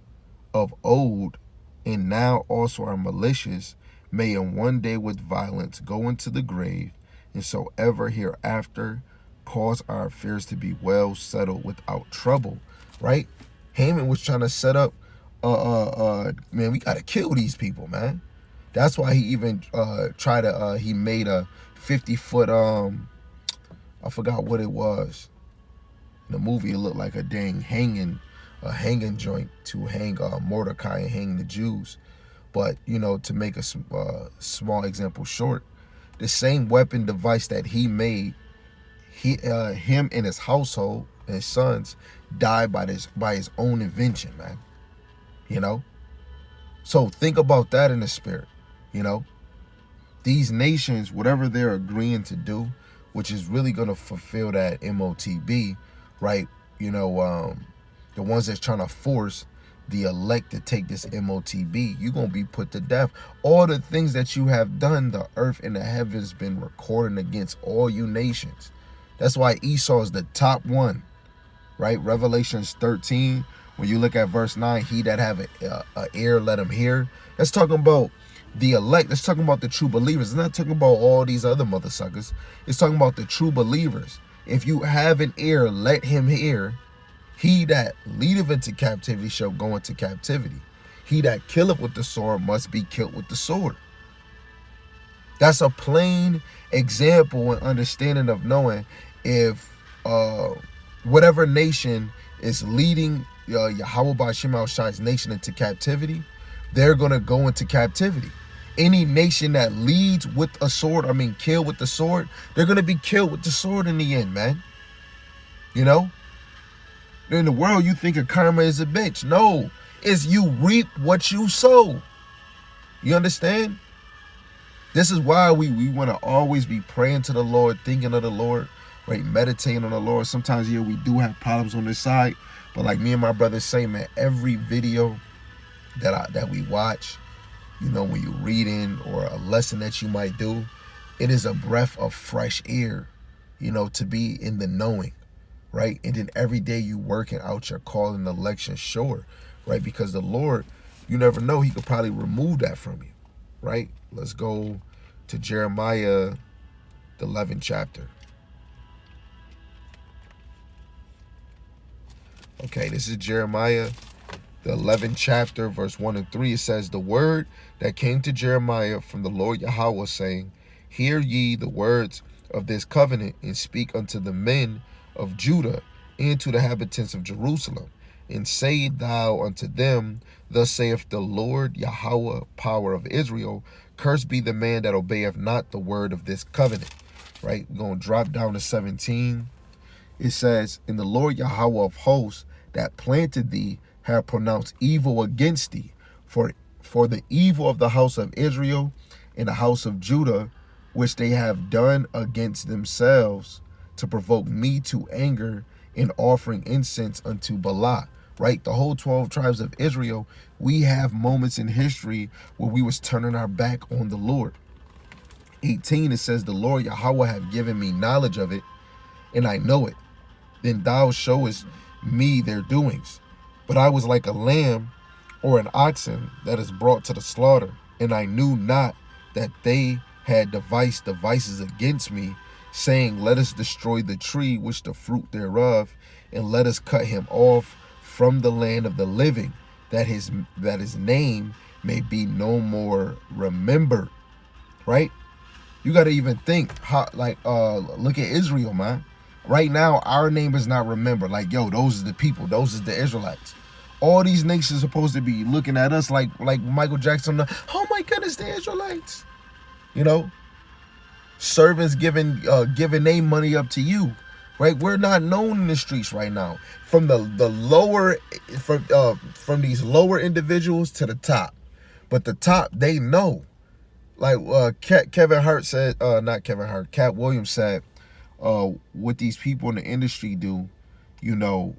of old and now also are malicious may in one day with violence go into the grave, and so ever hereafter cause our affairs to be well settled without trouble. Right? Haman was trying to set up man, we gotta kill these people, man. That's why he even he made a 50-foot I forgot what it was. In the movie it looked like a dang hanging joint to hang Mordecai and hang the Jews. But, you know, to make a small example short, the same weapon device that he made, him and his household and his sons died by his own invention, man. You know? So think about that in the spirit, you know? These nations, whatever they're agreeing to do, which is really going to fulfill that MOTB, right? You know, the ones that's trying to force the elect to take this MOTB, you're going to be put to death. All the things that you have done, the earth and the heavens been recording against all you nations. That's why Esau is the top one, right? Revelations 13, when you look at verse 9, he that have an ear, let him hear. That's talking about the elect. That's talking about the true believers. It's not talking about all these other mother suckers. It's talking about the true believers. If you have an ear, let him hear. He that leadeth into captivity shall go into captivity. He that killeth with the sword must be killed with the sword. That's a plain example and understanding of knowing if whatever nation is leading Yahweh Ba'ashem Al-Shai's nation into captivity, they're going to go into captivity. Any nation that leads with a sword, kill with the sword, they're going to be killed with the sword in the end, man. You know? In the world, you think of karma is a bitch. No, it's you reap what you sow. You understand? This is why we want to always be praying to the Lord, thinking of the Lord, right? Meditating on the Lord. Sometimes, we do have problems on this side. But like me and my brothers say, man, every video that we watch, you know, when you're reading or a lesson that you might do, it is a breath of fresh air, you know, to be in the knowing. Right? And then every day you working out your call and election, sure, right? Because the Lord, you never know, he could probably remove that from you, right? Let's go to Jeremiah, the 11th chapter. Okay, this is Jeremiah, the 11th chapter, verse 1 and 3. It says, the word that came to Jeremiah from the Lord Yahweh, saying, hear ye the words of this covenant, and speak unto the men of Judah and to the inhabitants of Jerusalem, and say thou unto them, thus saith the Lord Yahweh, power of Israel, cursed be the man that obeyeth not the word of this covenant. Right? We're going to drop down to 17. It says, and the Lord Yahweh of hosts that planted thee have pronounced evil against thee, for the evil of the house of Israel and the house of Judah which they have done against themselves, to provoke me to anger in offering incense unto Baalah. Right? The whole 12 tribes of Israel, we have moments in history where we was turning our back on the Lord. 18, it says, the Lord Yahweh have given me knowledge of it, and I know it. Then thou showest me their doings. But I was like a lamb or an oxen that is brought to the slaughter, and I knew not that they had devised devices against me, saying, let us destroy the tree which the fruit thereof, and let us cut him off from the land of the living, that his name may be no more remembered. Right? You got to even think how, like, look at Israel, man. Right now, our name is not remembered. Like, yo, those are the people. Those are the Israelites. All these nations are supposed to be looking at us like Michael Jackson. Oh my goodness, the Israelites. You know, servants giving their money up to you. Right? We're not known in the streets right now. From the lower, from these lower individuals to the top. But the top, they know. Like Kevin Hart said, not Kevin Hart, Cat Williams said, what these people in the industry do, you know,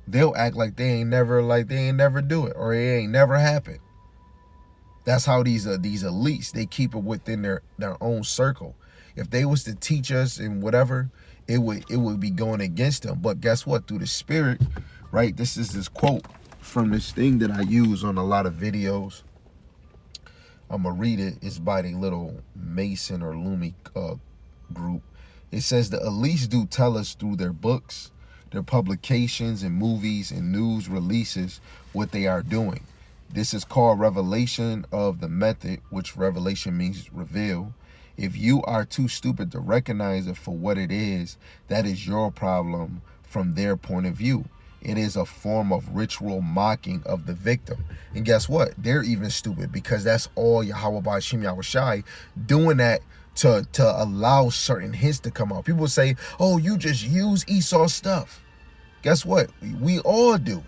they'll act like they ain't never do it, or it ain't never happened. That's how these elites, they keep it within their own circle. If they was to teach us and whatever, it would be going against them. But guess what? Through the Spirit, right? This is this quote from this thing that I use on a lot of videos. I'm going to read it. It's by the little Mason or Lumi group. It says, the elites do tell us through their books, their publications and movies and news releases what they are doing. This is called revelation of the method, which revelation means reveal. If you are too stupid to recognize it for what it is, that is your problem from their point of view. It is a form of ritual mocking of the victim. And guess what? They're even stupid, because that's all Yahweh Ba'ashim Yahushai doing that to allow certain hints to come out. People say, oh, you just use Esau's stuff. Guess what? We all do.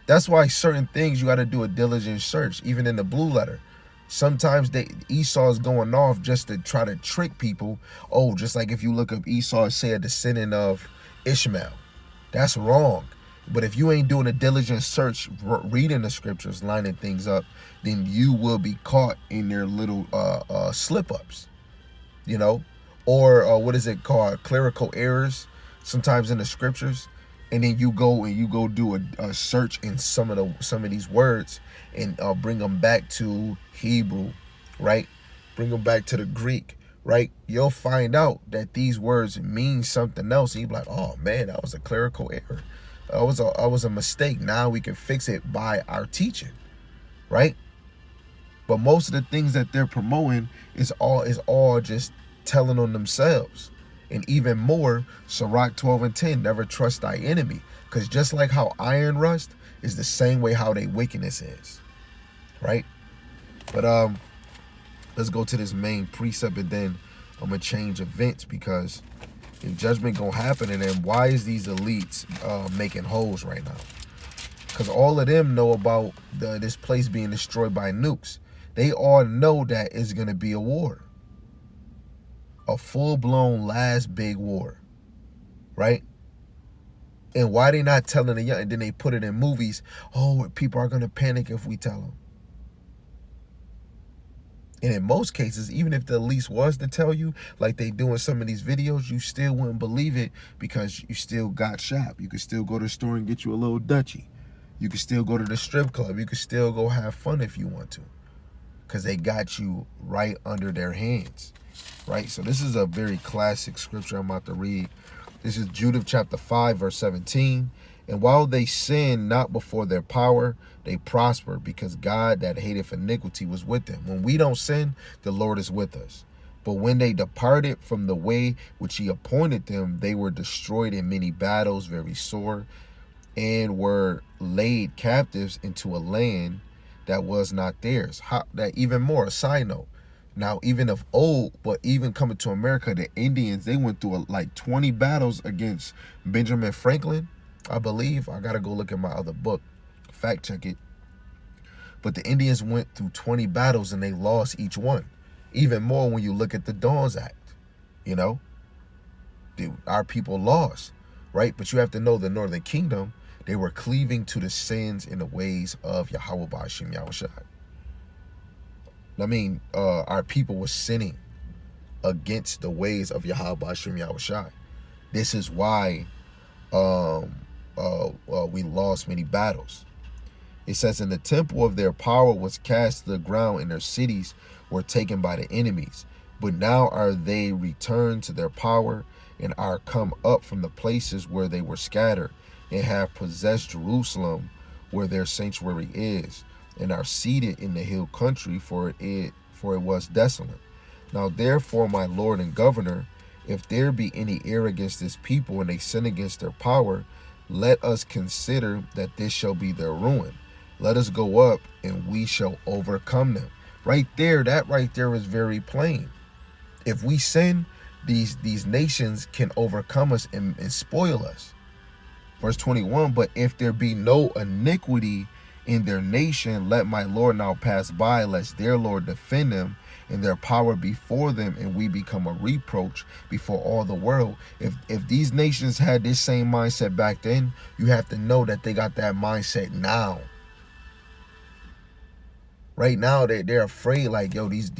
That's why certain things you got to do a diligent search, even in the blue letter. Sometimes Esau is going off just to try to trick people. Oh, just like if you look up Esau, say a descendant of Ishmael. That's wrong. But if you ain't doing a diligent search, reading the scriptures, lining things up, then you will be caught in their little slip-ups, you know? Or what is it called? Clerical errors, sometimes in the scriptures. And then you go do a search in some of these words and bring them back to Hebrew, right? Bring them back to the Greek, right? You'll find out that these words mean something else. And you'll be like, oh man, that was a clerical error. That was a mistake. Now we can fix it by our teaching, right? But most of the things that they're promoting is all just telling on themselves. And even more, Sirach 12:10, never trust thy enemy. Because just like how iron rust is the same way how they wickedness is, right? But let's go to this main precept, and then I'm going to change events, because if judgment going to happen, and then why is these elites making holes right now? Because all of them know about this place being destroyed by nukes. They all know that it's going to be a war. A full-blown last big war, right? And why they not telling the young, and then they put it in movies, oh, people are going to panic if we tell them. And in most cases, even if the elites was to tell you, like they do in some of these videos, you still wouldn't believe it, because you still got shop. You could still go to the store and get you a little Dutchie. You could still go to the strip club. You could still go have fun if you want to, because they got you right under their hands. Right, so this is a very classic scripture I'm about to read. This is Judith chapter 5, verse 17. And while they sin not before their power, they prosper, because God that hateth iniquity was with them. When we don't sin, the Lord is with us. But when they departed from the way which he appointed them, they were destroyed in many battles, very sore, and were laid captives into a land that was not theirs. That even more, a side note. Now, even of old, but even coming to America, the Indians, they went through like 20 battles against Benjamin Franklin, I believe. I got to go look at my other book, fact check it. But the Indians went through 20 battles and they lost each one. Even more when you look at the Dawes Act, you know, our people lost, right? But you have to know the Northern Kingdom, they were cleaving to the sins and the ways of Yahweh Ba'ashem Yahushua. I mean, our people were sinning against the ways of Yahweh Ba'ashem Yahushua. This is why we lost many battles. It says, and the temple of their power was cast to the ground, and their cities were taken by the enemies. But now are they returned to their power, and are come up from the places where they were scattered, and have possessed Jerusalem, where their sanctuary is, and are seated in the hill country, for it was desolate. Now therefore, my Lord and Governor, if there be any error against this people, and they sin against their power, let us consider that this shall be their ruin. Let us go up, and we shall overcome them. Right there, that right there is very plain. If we sin, these nations can overcome us and spoil us. Verse 21, but if there be no iniquity in their nation, let my Lord now pass by, lest their Lord defend them, and their power before them, and we become a reproach before all the world. If these nations had this same mindset back then, you have to know that they got that mindset now. Right now, they're afraid, like, yo, these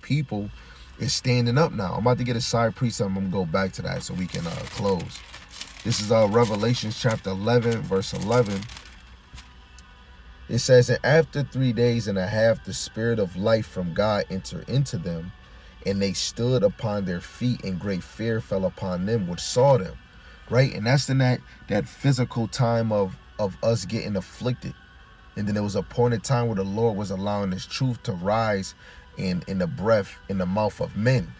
people is standing up now. I'm about to get a side precept. I'm going to go back to that so we can close. This is Revelation chapter 11, verse 11. It says, and after 3 days and a half, the spirit of life from God entered into them, and they stood upon their feet, and great fear fell upon them which saw them. Right? And that's in that physical time of us getting afflicted. And then there was a point in time where the Lord was allowing this truth to rise in the breath, in the mouth of men.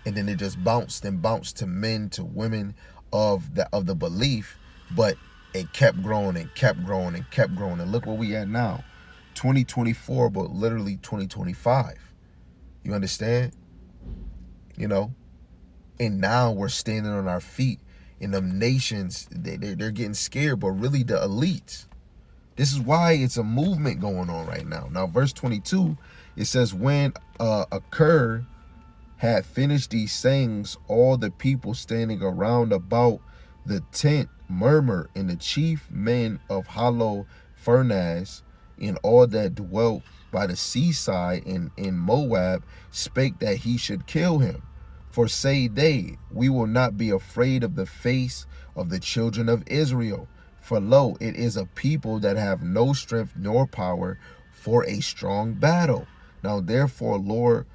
And then it just bounced and bounced to men, to women of the belief. But it kept growing and kept growing and kept growing. And look where we at now. 2024, but literally 2025. You understand? You know? And now we're standing on our feet. And them nations, they're getting scared, but really the elites. This is why it's a movement going on right now. Now, verse 22, it says, when Akur had finished these sayings, all the people standing around about the tent murmured, and the chief men of Holofernes and all that dwelt by the seaside in Moab spake that he should kill him. For say they, we will not be afraid of the face of the children of Israel. For lo, it is a people that have no strength nor power for a strong battle. Now therefore, Lord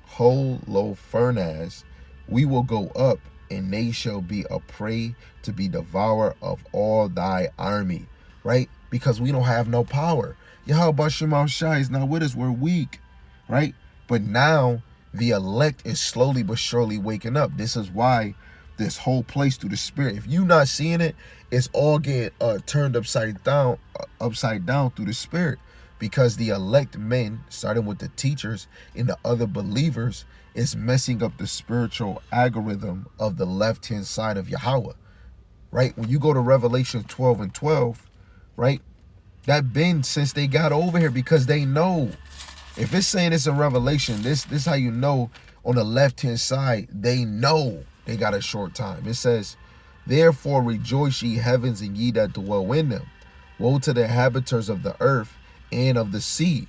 Holofernes, we will go up, and they shall be a prey to be devoured of all thy army. Right? Because we don't have no power. Yahweh Ba'ashem Yahushua is not with us. We're weak. Right? But now the elect is slowly but surely waking up. This is why this whole place through the spirit, if you not seeing it, it's all getting turned upside down through the spirit, because the elect men, starting with the teachers and the other believers, is messing up the spiritual algorithm of the left-hand side of Yahweh. Right? When you go to Revelation 12 and 12, right, that been since they got over here, because they know. If it's saying it's in Revelation, this how you know on the left-hand side, they know they got a short time. It says, therefore rejoice ye heavens, and ye that dwell in them. Woe to the inhabitants of the earth and of the sea.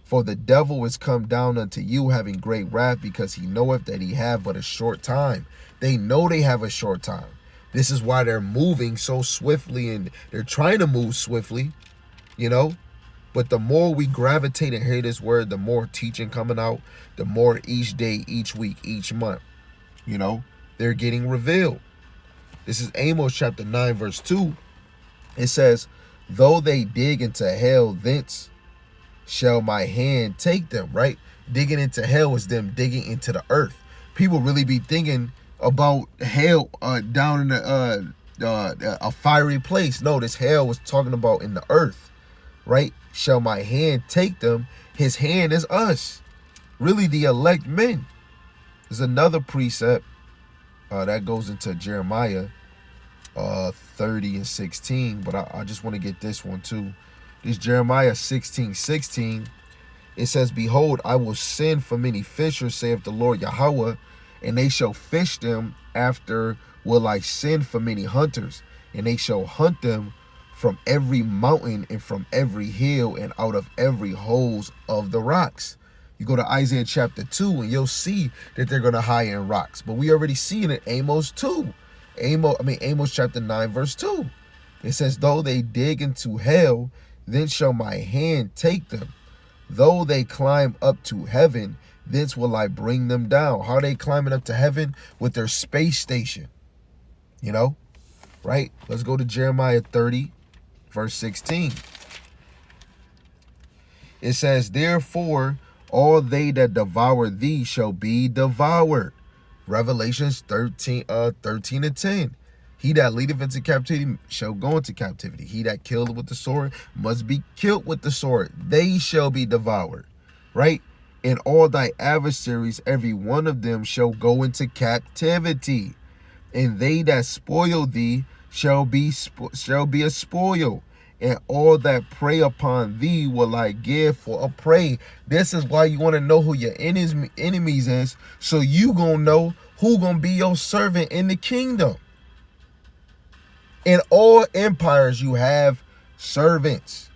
For the devil is come down unto you, having great wrath, because he knoweth that he have but a short time. They know they have a short time. This is why they're moving so swiftly, and they're trying to move swiftly, you know. But the more we gravitate and hear this word, the more teaching coming out, the more each day, each week, each month, you know, they're getting revealed. This is Amos chapter 9, verse 2. It says, though they dig into hell, thence shall my hand take them. Right? Digging into hell is them digging into the earth. People really be thinking about hell down in a fiery place. No, this hell was talking about in the earth. Right? Shall my hand take them? His hand is us. Really, the elect men. There's another precept that goes into Jeremiah 30 and 16, but I just want to get this one too. This Jeremiah 16:16, It says, behold, I will send for many fishers, saith the Lord Yahweh, and they shall fish them. After will I send for many hunters, and they shall hunt them from every mountain and from every hill and out of every holes of the rocks. You go to Isaiah chapter 2 and you'll see that they're going to hide in rocks. But we already see it in Amos 2. Amos chapter 9 verse 2. It says, though they dig into hell, then shall my hand take them. Though they climb up to heaven, thence will I bring them down. How are they climbing up to heaven? With their space station. You know, right? Let's go to Jeremiah 30, verse 16. It says, therefore, all they that devour thee shall be devoured. Revelations 13 and 10. He that leadeth into captivity shall go into captivity. He that killeth with the sword must be killed with the sword. They shall be devoured. Right? And all thy adversaries, every one of them shall go into captivity. And they that spoil thee shall be a spoil. And all that prey upon thee will I give for a prey. This is why you want to know who your enemies is, so you gonna know who gonna be your servant in the kingdom. In all empires you have servants.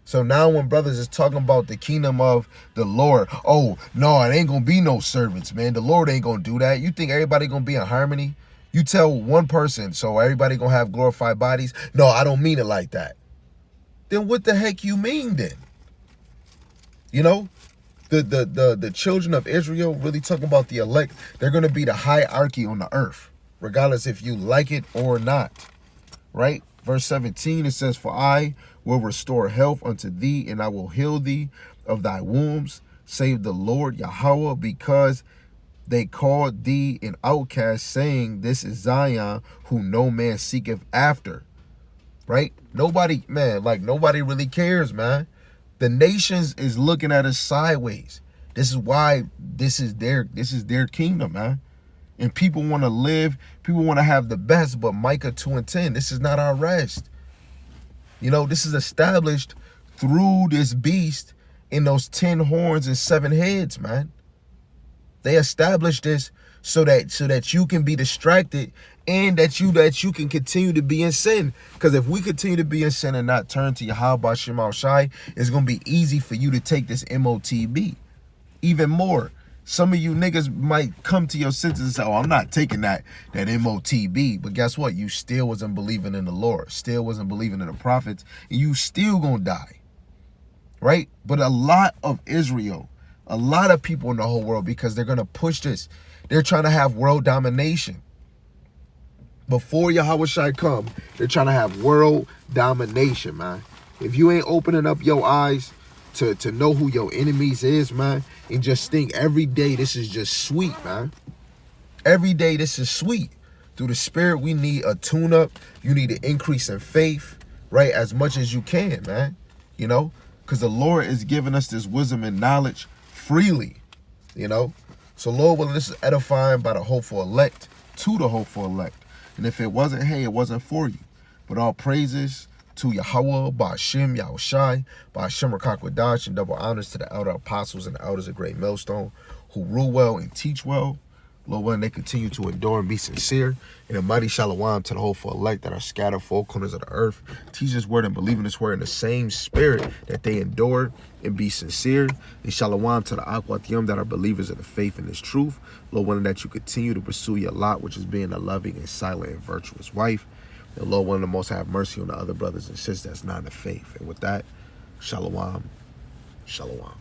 So now when brothers is talking about the kingdom of the Lord, oh no, it ain't gonna be no servants, man. The Lord ain't gonna do that. You think everybody gonna be in harmony? You tell one person, so everybody gonna have glorified bodies? No, I don't mean it like that. Then what the heck you mean then? You know, the children of Israel, really talking about the elect, they're gonna be the hierarchy on the earth, regardless if you like it or not. Right? Verse 17, it says, for I will restore health unto thee, and I will heal thee of thy wounds, save the Lord Yahweh, because they called thee an outcast, saying, this is Zion, who no man seeketh after. Right? Nobody, man, like nobody really cares, man. The nations is looking at us sideways. This is why this is their kingdom, man. And people want to live, people want to have the best, but Micah 2 and 10, this is not our rest. You know, this is established through this beast in those 10 horns and 7 heads, man. They established this so that you can be distracted and that you can continue to be in sin. Because if we continue to be in sin and not turn to Yahweh Shema Shai, it's going to be easy for you to take this MOTB. Even more. Some of you niggas might come to your senses and say, oh, I'm not taking that MOTB. But guess what? You still wasn't believing in the Lord. Still wasn't believing in the prophets. And you still gonna die. Right? But a lot of Israel, a lot of people in the whole world, because they're gonna push this. They're trying to have world domination. Before Yahweh Shai come, they're trying to have world domination, man. If you ain't opening up your eyes to know who your enemies is, man, and just think every day this is just sweet, man. Every day this is sweet. Through the Spirit, we need a tune-up. You need an increase in faith, right? As much as you can, man. You know? Because the Lord is giving us this wisdom and knowledge freely, you know? So, Lord willing, this is edifying by the hopeful elect to the hopeful elect. And if it wasn't, hey, it wasn't for you. But all praises to Yahweh, Ba'ashem, Yahushai, Ba'ashem Rakakwadash, and double honors to the elder apostles and the elders of Great Millstone who rule well and teach well. Lord willing, they continue to endure and be sincere. And a mighty shalom to the hopeful elect that are scattered four corners of the earth. Teach this word and believe in this word in the same spirit that they endure and be sincere. And shalom to the Akwatiyam that are believers of the faith in this truth. Lord willing, that you continue to pursue your lot, which is being a loving and silent and virtuous wife. And Lord willing, the most have mercy on the other brothers and sisters that's not in the faith. And with that, shalom, shalom.